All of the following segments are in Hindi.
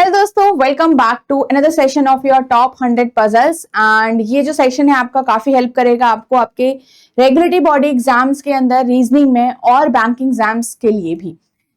हेलो दोस्तों, welcome back to another session of your top 100 puzzles. And ये जो सेशन है आपका काफी हेल्प करेगा आपको आपके रेगुलेटरी बॉडी एग्जाम्स के अंदर, रीजनिंग में और बैंकिंग एग्जाम्स के लिए भी।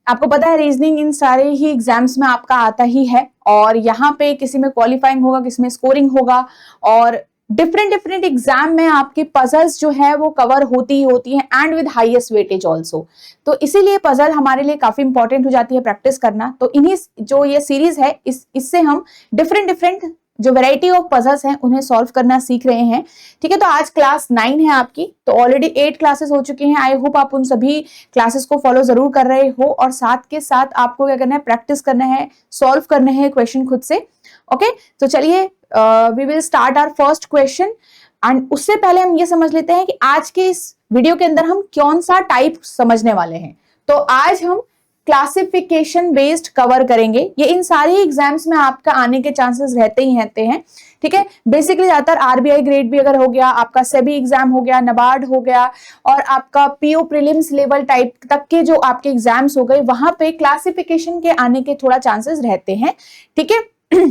आपको पता है रीजनिंग इन सारे ही एग्जाम्स में आपका आता ही है और यहाँ पे किसी में क्वालिफाइंग होगा, किसी में स्कोरिंग होगा और डिफरेंट डिफरेंट एग्जाम में आपकी पजल्स जो है वो कवर होती ही होती हैं and with highest weightage also. तो इसीलिए पजल हमारे लिए काफी इंपॉर्टेंट हो जाती है प्रैक्टिस करना। तो इन्हीं जो ये सीरीज है इससे हम डिफरेंट डिफरेंट जो वैरायटी ऑफ पजल्स हैं उन्हें सॉल्व करना सीख रहे हैं। ठीक है, तो आज क्लास 9 है आपकी, तो ऑलरेडी 8 क्लासेस हो चुकी हैं। आई होप आप उन सभी क्लासेस को फॉलो जरूर कर रहे हो और साथ के साथ आपको क्या करना है, प्रैक्टिस करना है, सॉल्व करने हैं क्वेश्चन खुद से। ओके, तो चलिए we will start our first question. And उससे पहले हम ये समझ लेते हैं कि आज के इस वीडियो के अंदर हम कौन सा टाइप समझने वाले हैं। तो आज हम क्लासिफिकेशन बेस्ड कवर करेंगे। ये इन सारे एग्जाम्स में आपका आने के चांसेस रहते ही रहते हैं। ठीक है, बेसिकली ज्यादातर आरबीआई ग्रेड भी अगर हो गया, आपका सेबी एग्जाम हो गया, नाबार्ड हो गया और आपका पीओ प्रीलिम्स लेवल टाइप तक के जो आपके एग्जाम्स हो गए, वहां पे क्लासिफिकेशन के आने के थोड़ा चांसेस रहते हैं। ठीक है,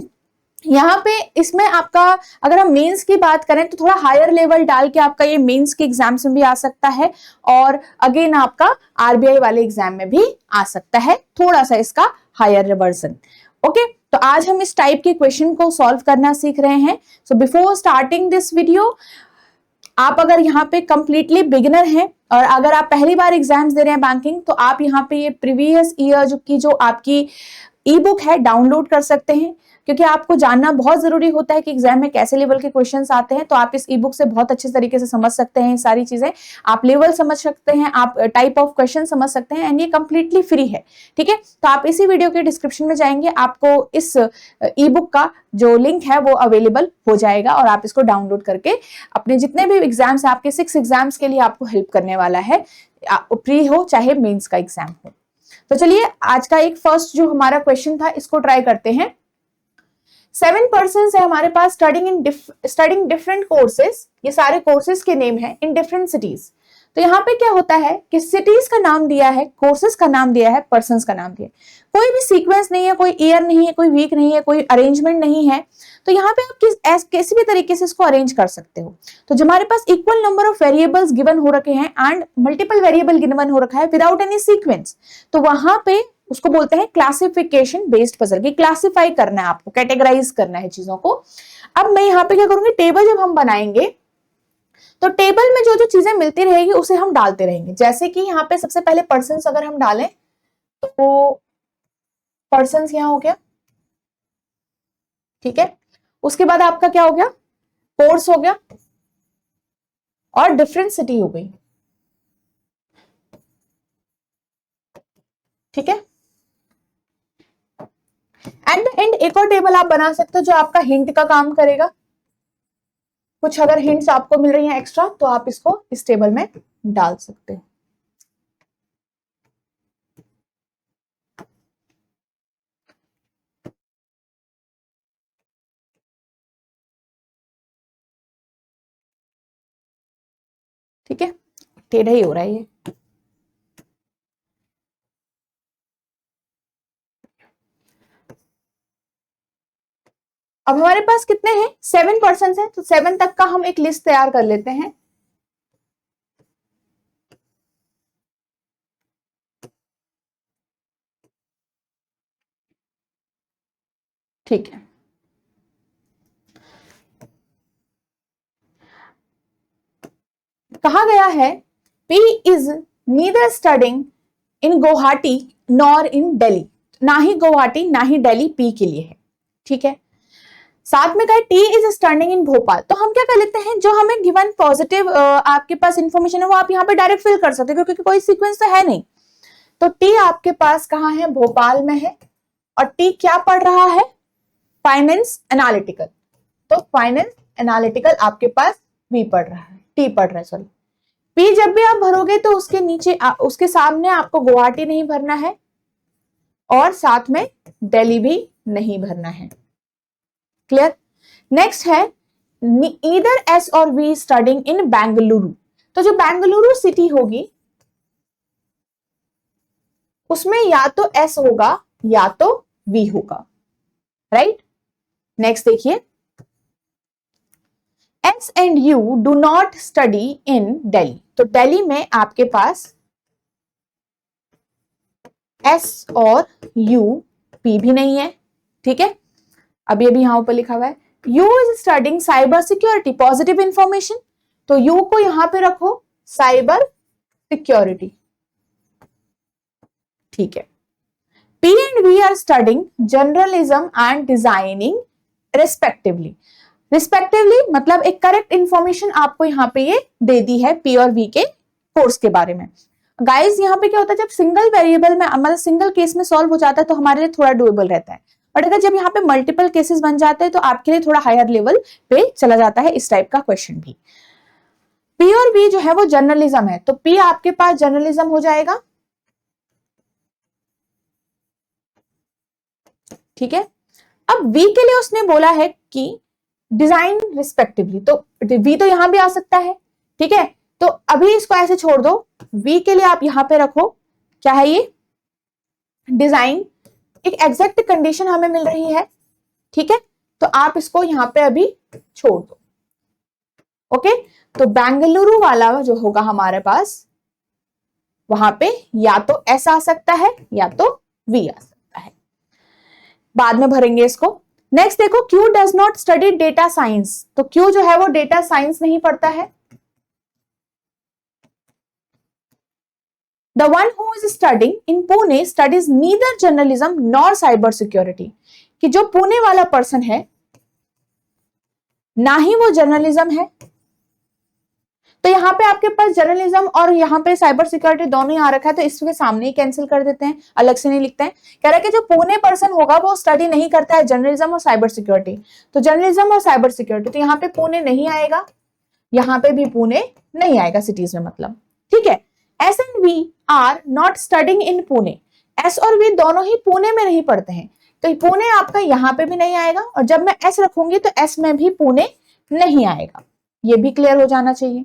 यहाँ पे इसमें आपका अगर हम मेंस की बात करें तो थोड़ा हायर लेवल डाल के आपका ये मेंस के एग्जाम्स में भी आ सकता है और अगेन आपका आरबीआई वाले एग्जाम में भी आ सकता है, थोड़ा सा इसका हायर वर्जन। ओके, तो आज हम इस टाइप के क्वेश्चन को सॉल्व करना सीख रहे हैं। So before starting this video, आप अगर यहाँ पे कंप्लीटली बिगिनर हैं और अगर आप पहली बार एग्जाम्स दे रहे हैं बैंकिंग, तो आप यहाँ पे ये प्रीवियस ईयर की जो आपकी ई बुक है डाउनलोड कर सकते हैं, क्योंकि आपको जानना बहुत जरूरी होता है कि एग्जाम में कैसे लेवल के क्वेश्चंस आते हैं। तो आप इस ई बुक से बहुत अच्छे तरीके से समझ सकते हैं सारी चीजें, आप लेवल समझ सकते हैं, आप टाइप ऑफ क्वेश्चन समझ सकते हैं एंड ये कंप्लीटली फ्री है। ठीक है, तो आप इसी वीडियो के डिस्क्रिप्शन में जाएंगे, आपको इस ई बुक का जो लिंक है वो अवेलेबल हो जाएगा और आप इसको डाउनलोड करके अपने जितने भी एग्जाम्स, आपके 6 एग्जाम्स के लिए आपको हेल्प करने वाला है, प्री हो चाहे मेंस का एग्जाम हो। तो चलिए आज का एक फर्स्ट जो हमारा क्वेश्चन था इसको ट्राई करते हैं। 7 पर्सन्स है हमारे पास स्टडिंग डिफरेंट कोर्सेज। ये सारे कोर्सेज के नेम है इन डिफरेंट सिटीज। तो यहाँ पे क्या होता है कि सिटीज का नाम दिया है, कोर्सेज का नाम दिया है, पर्सन्स का नाम दिया है। कोई भी सीक्वेंस नहीं है, कोई ईयर नहीं है, कोई वीक नहीं है, कोई अरेंजमेंट नहीं है। तो यहाँ पे आप किसी भी तरीके से इसको अरेंज कर सकते हो। तो जो हमारे पास equal number of variables given हो रखे हैं एंड मल्टीपल वेरिएबल गिवन हो रखा है विदाउट एनी सीक्वेंस, तो वहां पे उसको बोलते हैं क्लासिफिकेशन बेस्ड पजल। की क्लासिफाई करना है आपको, कैटेगराइज करना है चीजों को। अब मैं यहाँ पे क्या करूंगी, टेबल जब हम बनाएंगे तो टेबल में जो जो चीजें मिलती रहेगी उसे हम डालते रहेंगे। जैसे कि यहाँ पे सबसे पहले पर्सन्स अगर हम डालें तो पर्सन्स यहाँ हो गया। ठीक है, उसके बाद आपका क्या हो गया, कोर्स हो गया और डिफरेंट सिटी हो गई। ठीक है, एट द एंड एक और टेबल आप बना सकते हो जो आपका हिंट का काम करेगा। कुछ अगर हिंट्स आपको मिल रही हैं एक्स्ट्रा तो आप इसको इस टेबल में डाल सकते हो। ठीक है, टेढ़ा ही हो रहा है ये। अब हमारे पास कितने हैं, 7 पर्सन्स हैं, तो 7 तक का हम एक लिस्ट तैयार कर लेते हैं। ठीक है, कहा गया है P is neither studying in Guwahati nor इन दिल्ली। ना ही गुवाहाटी ना ही दिल्ली P के लिए है। ठीक है, साथ में कहा T is standing in Bhopal. तो हम क्या कर लेते हैं, जो हमें गिवन पॉजिटिव आपके पास इंफॉर्मेशन है वो आप यहाँ पे डायरेक्ट फिल कर सकते हो, क्योंकि कोई सीक्वेंस तो है नहीं। तो टी आपके पास कहाँ है, भोपाल में है। और टी क्या पढ़ रहा है, फाइनेंस एनालिटिकल। तो फाइनेंस एनालिटिकल आपके पास वी पढ़ रहा है, टी पढ़ रहा है, सॉरी। पी जब भी आप भरोगे तो उसके नीचे उसके सामने आपको गुवाहाटी नहीं भरना है और साथ में दिल्ली भी नहीं भरना है। क्लियर। नेक्स्ट है ईदर एस और वी स्टडिंग इन बेंगलुरु। तो जो बेंगलुरु सिटी होगी उसमें या तो एस होगा या तो वी होगा। राइट। नेक्स्ट देखिए, S and you do not study in Delhi. तो दिल्ली में आपके पास एस और यू, पी भी नहीं है, ठीक है। अभी अभी यहां ऊपर लिखा हुआ है U is studying cyber security, positive information, तो यू को यहां पे रखो साइबर सिक्योरिटी, ठीक है। P and V are studying journalism and designing respectively. Respectively मतलब एक करेक्ट इंफॉर्मेशन आपको यहाँ पे ये दे दी है पी और वी के कोर्स के बारे में। गाइस यहाँ पे क्या होता है, जब सिंगल वेरिएबल में मतलब सिंगल केस में सॉल्व हो जाता है तो हमारे लिए थोड़ा डुएबल रहता है, बट अगर जब यहाँ पे मल्टीपल केसेस बन जाते हैं तो आपके लिए थोड़ा हायर लेवल पे चला जाता है इस टाइप का क्वेश्चन भी। पी और वी जो है वो जर्नलिज्म है, तो पी आपके पास जर्नलिज्म हो जाएगा, ठीक है। अब वी के लिए उसने बोला है कि डिजाइन रिस्पेक्टिवली, तो वी तो यहां भी आ सकता है, ठीक है। तो अभी इसको ऐसे छोड़ दो, वी के लिए आप यहां पे रखो क्या है ये डिजाइन, एक एग्जैक्ट कंडीशन हमें मिल रही है, ठीक है। तो आप इसको यहां पे अभी छोड़ दो, ओके। तो बेंगलुरु वाला जो होगा हमारे पास वहां पे या तो एस आ सकता है या तो वी आ सकता है, बाद में भरेंगे इसको। नेक्स्ट देखो, Q does not study data science, तो क्यू जो है वो डेटा साइंस नहीं पढ़ता है। The one who is studying in Pune studies neither journalism nor cyber security, कि जो पुणे वाला पर्सन है ना ही वो जर्नलिज्म है, तो यहां पे आपके पास जर्नलिज्म और यहां पे साइबर सिक्योरिटी दोनों ही आ रखा है, तो इसके सामने ही कैंसिल कर देते हैं, अलग से नहीं लिखते हैं। कह रहा है कि जो पुणे पर्सन होगा वो स्टडी नहीं करता है जर्नलिज्म और साइबर सिक्योरिटी, तो जर्नलिज्म और साइबर सिक्योरिटी, तो यहाँ पे पुणे नहीं आएगा, यहाँ पे भी पुणे नहीं आएगा सिटीज में मतलब, ठीक है। S and V are not studying in Pune, S और वी दोनों ही पुणे में नहीं पढ़ते हैं, तो पुणे आपका यहाँ पे भी नहीं आएगा, और जब मैं एस रखूंगी तो एस में भी पुणे नहीं आएगा, ये भी क्लियर हो जाना चाहिए।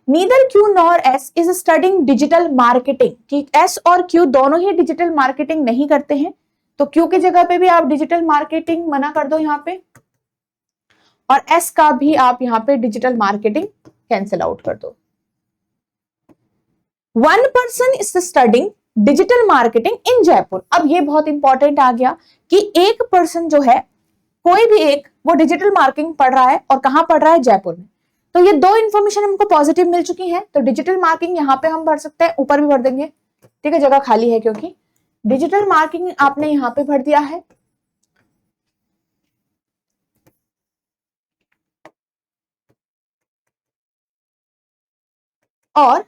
Neither Q nor S is studying digital marketing, कि एस और क्यू दोनों ही डिजिटल मार्केटिंग नहीं करते हैं, तो क्यू की जगह पे भी आप डिजिटल मार्केटिंग मना कर दो यहाँ पे, और एस का भी आप यहाँ पे डिजिटल मार्केटिंग कैंसिल आउट कर दो। One person is studying digital marketing in Jaipur, अब ये बहुत इंपॉर्टेंट आ गया कि एक पर्सन जो है कोई भी एक वो डिजिटल मार्केटिंग पढ़ रहा है, और कहां पढ़ रहा है, जयपुर में। तो ये दो इंफॉर्मेशन हमको पॉजिटिव मिल चुकी है, तो डिजिटल मार्केटिंग यहाँ पे हम भर सकते हैं, ऊपर भी भर देंगे, ठीक है, जगह खाली है क्योंकि डिजिटल मार्केटिंग आपने यहाँ पे भर दिया है, और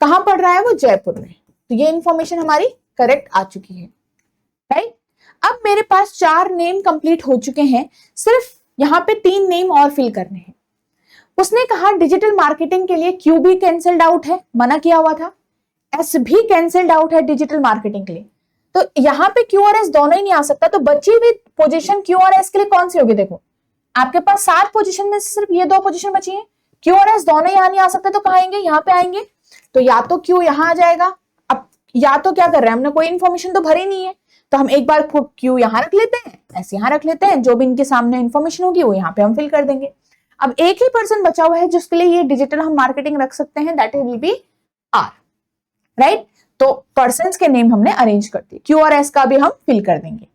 कहां पढ़ रहा है वो, जयपुर में, तो ये इंफॉर्मेशन हमारी करेक्ट आ चुकी है, राइट। अब मेरे पास 4 नेम कंप्लीट हो चुके हैं, सिर्फ यहाँ पे 3 नेम और फिल करने हैं। उसने कहा डिजिटल मार्केटिंग के लिए क्यू भी कैंसिल्ड आउट है, मना किया हुआ था, एस भी कैंसिल्ड आउट है डिजिटल मार्केटिंग के लिए, तो यहाँ पे क्यू और एस दोनों ही नहीं आ सकता, तो बची हुई पोजीशन क्यू और एस के लिए कौन सी होगी, देखो आपके पास 7 पोजीशन में सिर्फ ये 2 पोजीशन बची है, क्यू और एस दोनों यहाँ नहीं आ सकते, तो कहाँ आएंगे, यहाँ पे आएंगे, तो या तो क्यू यहाँ आ जाएगा। अब या तो क्या कर रहे हैं, हमने कोई इन्फॉर्मेशन तो भरी नहीं है, तो हम एक बार क्यू यहाँ रख लेते हैं, ऐसे यहाँ रख लेते हैं, जो भी इनके सामने इन्फॉर्मेशन होगी वो यहाँ पे हम फिल कर देंगे। अब एक ही पर्सन बचा हुआ है जिसके लिए ये डिजिटल हम मार्केटिंग रख सकते हैं, that will be R, right. तो पर्सन्स के नेम हमने अरेंज कर दिए, क्यू और एस का भी हम फिल कर देंगे।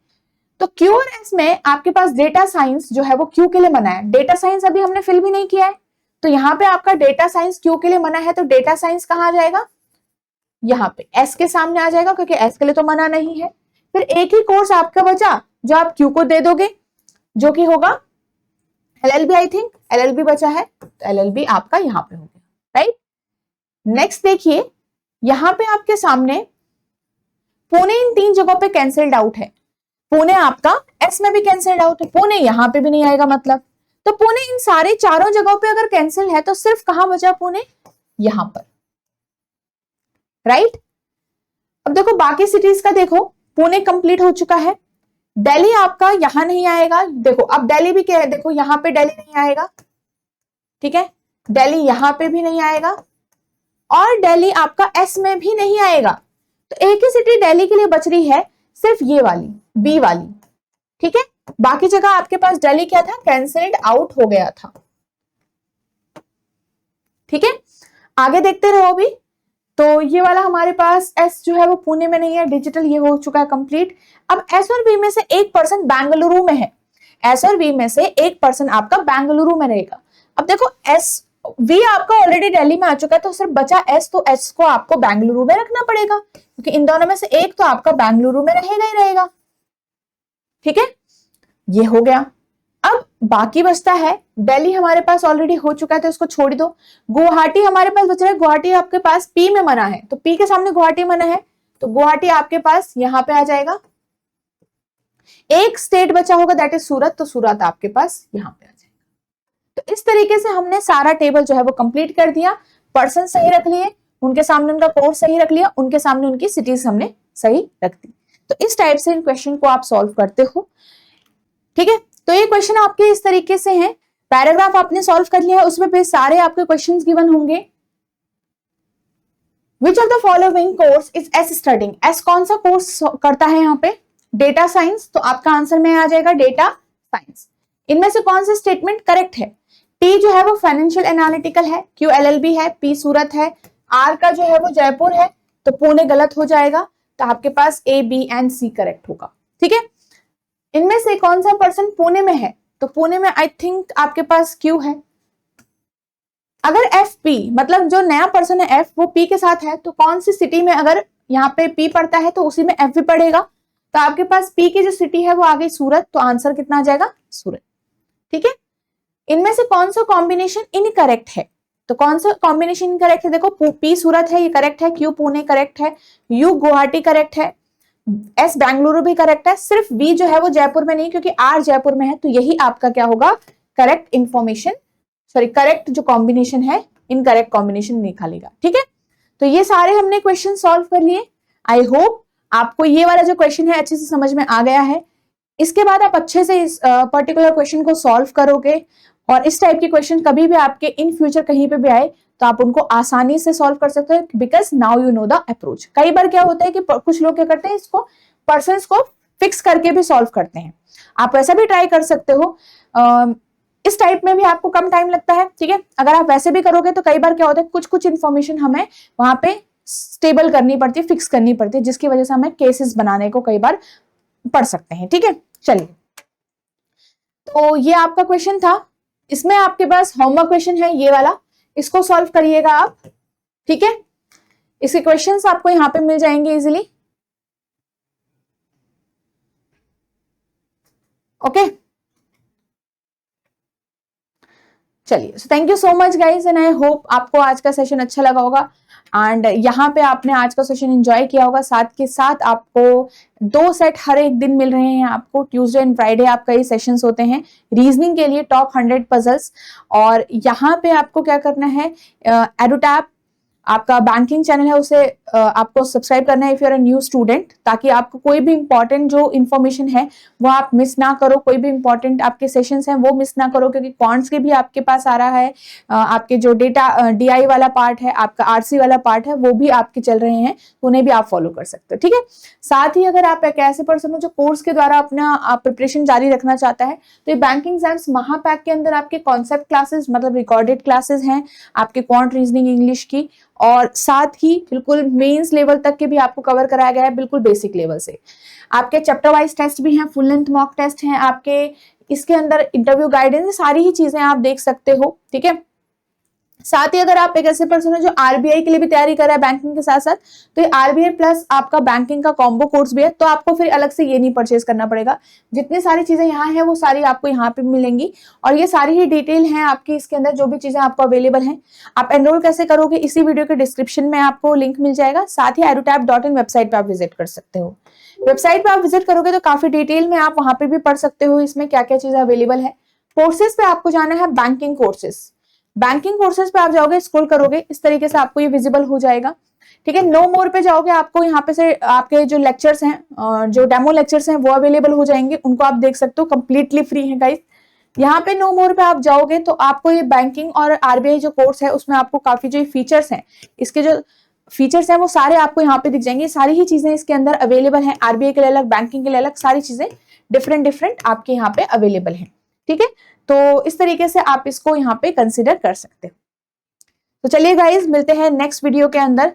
तो क्यू और एस में आपके पास डेटा साइंस जो है वो क्यू के लिए मना है, डेटा साइंस अभी हमने फिल भी नहीं किया है, तो यहाँ पे आपका डेटा साइंस क्यू के लिए मना है, तो डेटा साइंस कहाँ आ जाएगा, यहाँ पे एस के सामने आ जाएगा, क्योंकि एस के लिए तो मना नहीं है। फिर एक ही कोर्स आपका बचा जो आप क्यू को दे दोगे, जो कि होगा एलएलबी, आई थिंक एलएलबी बचा है, तो एलएलबी आपका यहाँ पे हो गया, राइट। नेक्स्ट देखिए, यहाँ पे आपके सामने पुणे इन 3 जगहों पे कैंसिल्ड आउट है, पुणे आपका एस में भी कैंसिल्ड आउट है, पुणे यहाँ पे भी नहीं आएगा मतलब, तो पुणे इन सारे चारों जगहों पे अगर कैंसिल है तो सिर्फ कहां बचा, पुणे यहां पर, राइट। अब देखो बाकी सिटीज का, देखो पुणे कंप्लीट हो चुका है, दिल्ली आपका यहां नहीं आएगा, देखो अब दिल्ली भी क्या है, देखो यहां पे दिल्ली नहीं आएगा, ठीक है, दिल्ली यहां पे भी नहीं आएगा, और दिल्ली आपका एस में भी नहीं आएगा, तो एक ही सिटी दिल्ली के लिए बच रही है, सिर्फ ये वाली बी वाली, ठीक है। बाकी जगह आपके पास दिल्ली क्या था, कैंसिल्ड आउट हो गया था। ठीक है, आगे देखते रहो अभी। तो ये वाला हमारे पास एस जो है वो पुणे में नहीं है, डिजिटल ये हो चुका है कंप्लीट। अब एस और बी में से एक पर्सन बेंगलुरु में है, एस और बी में से एक पर्सन आपका बेंगलुरु में रहेगा। अब देखो एस वी आपका ऑलरेडी दिल्ली में आ चुका है, तो सिर्फ बचा एस, तो एस को आपको बेंगलुरु में रखना पड़ेगा, क्योंकि इन दोनों में से एक तो आपका बेंगलुरु में रहेगा ही रहेगा। ठीक है, ये हो गया। अब बाकी बचता है, दिल्ली हमारे पास ऑलरेडी हो चुका है तो इसको छोड़ दो। गुवाहाटी हमारे पास बच रहा है, गुवाहाटी आपके पास पी में मना है, तो पी के सामने गुवाहाटी मना है, तो गुवाहाटी आपके पास यहां पे आ जाएगा। एक स्टेट बचा होगा दैट इज सूरत, तो सूरत आपके पास यहां पे आ जाएगा। तो इस तरीके से हमने सारा टेबल जो है वो कंप्लीट कर दिया। पर्सन सही रख लिए, उनके सामने उनका कोर्स सही रख लिया, उनके सामने उनकी सिटीज हमने सही रख दी। तो इस टाइप से इन क्वेश्चन को आप सॉल्व करते हो। ठीक है, तो ये क्वेश्चन आपके इस तरीके से हैं। पैराग्राफ आपने सॉल्व कर लिया है, उसमें पे सारे आपके क्वेश्चंस गिवन होंगे। Which of the following course is S studying, S कौन सा कोर्स करता है यहाँ पे, डेटा साइंस, तो आपका आंसर में आ जाएगा डेटा साइंस। इनमें से कौन सा स्टेटमेंट करेक्ट है, टी जो है वो फाइनेंशियल एनालिटिकल है, क्यू एलएलबी है, पी सूरत है, आर का जो है वो जयपुर है, तो पुणे गलत हो जाएगा, तो आपके पास A B and C correct होगा। ठीक है, इनमें से कौन सा पर्सन पुणे में है, तो पुणे में आई थिंक आपके पास क्यू है। अगर एफ पी मतलब जो नया पर्सन है एफ वो पी के साथ है, तो कौन सी सिटी में अगर यहाँ पे पी पड़ता है तो उसी में एफ भी पड़ेगा, तो आपके पास पी की जो सिटी है वो आ गई सूरत, तो आंसर कितना आ जाएगा सूरत। ठीक है, इनमें से कौन सा कॉम्बिनेशन इनकरेक्ट है, तो कौन सा कॉम्बिनेशन इनकरेक्ट है, देखो पी सूरत है ये करेक्ट है, क्यू पुणे करेक्ट है, यू गुवाहाटी करेक्ट है, एस बेंगलुरु भी करेक्ट है, सिर्फ बी जो है वो जयपुर में नहीं, क्योंकि आर जयपुर में है, तो यही आपका क्या होगा करेक्ट इंफॉर्मेशन, सॉरी करेक्ट जो कॉम्बिनेशन है, इनकरेक्ट कॉम्बिनेशन निकालेगा। ठीक है, तो ये सारे हमने क्वेश्चन सॉल्व कर लिए। आई होप आपको ये वाला जो क्वेश्चन है अच्छे से समझ में आ गया है। इसके बाद आप अच्छे से इस पर्टिकुलर क्वेश्चन को सॉल्व करोगे, और इस टाइप के क्वेश्चन कभी भी आपके इन फ्यूचर कहीं पे भी आए तो आप उनको आसानी से सॉल्व कर सकते हो, because now you know the approach. कई बार क्या होता है कि कुछ लोग क्या करते हैं, इसको पर्सन्स को फिक्स करके भी सॉल्व करते हैं, आप वैसा भी ट्राई कर सकते हो। इस टाइप में भी आपको कम टाइम लगता है। ठीक है, अगर आप वैसे भी करोगे तो कई बार क्या होता है, कुछ कुछ इन्फॉर्मेशन हमें वहां पे स्टेबल करनी पड़ती है, फिक्स करनी पड़ती है, जिसकी वजह से हमें केसेस बनाने को कई बार पढ़ सकते हैं। ठीक है, चलिए, तो ये आपका क्वेश्चन था। इसमें आपके पास होमवर्क क्वेश्चन है ये वाला, इसको सॉल्व करिएगा आप। ठीक है, इसके क्वेश्चंस आपको यहां पे मिल जाएंगे इजीली। ओके, चलिए, so thank you so much guys, and I hope आपको आज का सेशन अच्छा लगा होगा, एंड यहाँ पे आपने आज का सेशन एंजॉय किया होगा। साथ के साथ आपको 2 सेट हर एक दिन मिल रहे हैं, आपको ट्यूसडे एंड फ्राइडे आपका ये सेशंस होते हैं रीजनिंग के लिए, टॉप 100 पजल्स। और यहाँ पे आपको क्या करना है, एडुटैप आपका बैंकिंग चैनल है उसे आपको सब्सक्राइब करना है if you are a new student, ताकि आपको कोई भी इंपॉर्टेंट जो इन्फॉर्मेशन है वो आप मिस ना करो, कोई भी इंपॉर्टेंट आपके सेशंस हैं वो मिस ना करो, क्योंकि क्वांट्स के भी आपके पास आ रहा है, आपके जो डेटा डीआई वाला पार्ट है, आपका आरसी वाला पार्ट है, वो भी आपके चल रहे हैं, तो उन्हें भी आप फॉलो कर सकते हो। ठीक है, साथ ही अगर आप एक ऐसे पर्सन हो जो कोर्स के द्वारा अपना प्रिपरेशन जारी रखना चाहता है, तो ये बैंकिंग एग्जाम्स महापैक के अंदर आपके कॉन्सेप्ट क्लासेस मतलब रिकॉर्डेड क्लासेस हैं आपके क्वांट रीजनिंग इंग्लिश की, और साथ ही बिल्कुल मेंस लेवल तक के भी आपको कवर कराया गया है, बिल्कुल बेसिक लेवल से। आपके चैप्टर वाइज टेस्ट भी हैं, फुल लेंथ मॉक टेस्ट हैं आपके, इसके अंदर इंटरव्यू गाइडेंस, सारी ही चीजें आप देख सकते हो। ठीक है, साथ ही अगर आप एक ऐसे पर्सन हो जो आरबीआई के लिए भी तैयारी कर रहा है बैंकिंग के साथ साथ, तो ये आरबीआई प्लस आपका बैंकिंग का कॉम्बो कोर्स भी है, तो आपको फिर अलग से ये नहीं परचेज करना पड़ेगा। जितनी सारी चीजें यहाँ हैं वो सारी आपको यहाँ पे मिलेंगी, और ये सारी ही डिटेल हैं आपकी इसके अंदर, जो भी चीजें आपको अवेलेबल हैं। आप एनरोल कैसे करोगे, इसी वीडियो के डिस्क्रिप्शन में आपको लिंक मिल जाएगा। साथ ही edutap.in वेबसाइट पे आप विजिट कर सकते हो। वेबसाइट पे आप विजिट करोगे तो काफी डिटेल में आप वहां पे भी पढ़ सकते हो इसमें क्या क्या चीजें अवेलेबल है। कोर्सेज पे आपको जाना है बैंकिंग कोर्सेज, बैंकिंग कोर्सेज पे आप जाओगे, स्क्रॉल करोगे, इस तरीके से आपको ये विजिबल हो जाएगा। ठीक है, नो मोर पे जाओगे, आपको यहाँ पे से आपके जो लेक्चर्स हैं, जो डेमो लेक्चर्स हैं वो अवेलेबल हो जाएंगे, उनको आप देख सकते हो, कंप्लीटली फ्री है गाइस। यहाँ पे नो मोर पे आप जाओगे तो आपको ये बैंकिंग और आरबीआई जो कोर्स है उसमें आपको काफी जो फीचर्स हैं, इसके जो फीचर्स हैं वो सारे आपको यहाँ पे दिख जाएंगे। सारी ही चीजें इसके अंदर अवेलेबल हैं, आरबीआई के लिए अलग, बैंकिंग के लिए अलग, सारी चीजें डिफरेंट डिफरेंट आपके यहाँ पे अवेलेबल हैं। ठीक है, तो इस तरीके से आप इसको यहाँ पे कंसिडर कर सकते हो। तो चलिए गाइज, मिलते हैं नेक्स्ट वीडियो के अंदर।